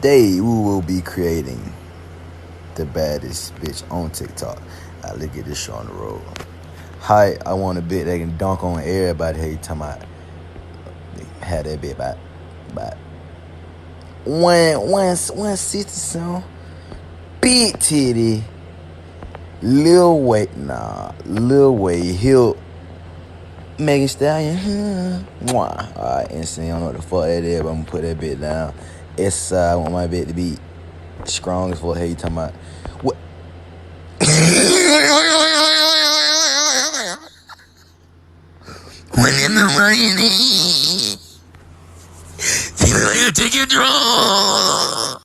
Today we will be creating the baddest bitch on TikTok. Let's get this show on the road. Hi, I want a bitch that can dunk on everybody. Hey, you talking about had that bitch about 160 some. Big titty, Lil Wayne Hill, Megan Stallion. Mwah. Alright, insane. I don't know what the fuck that is, but I'm gonna put that bitch down. I want my bitch to be strong as fuck. Hey, you talking about what? When in the morning, take your draw.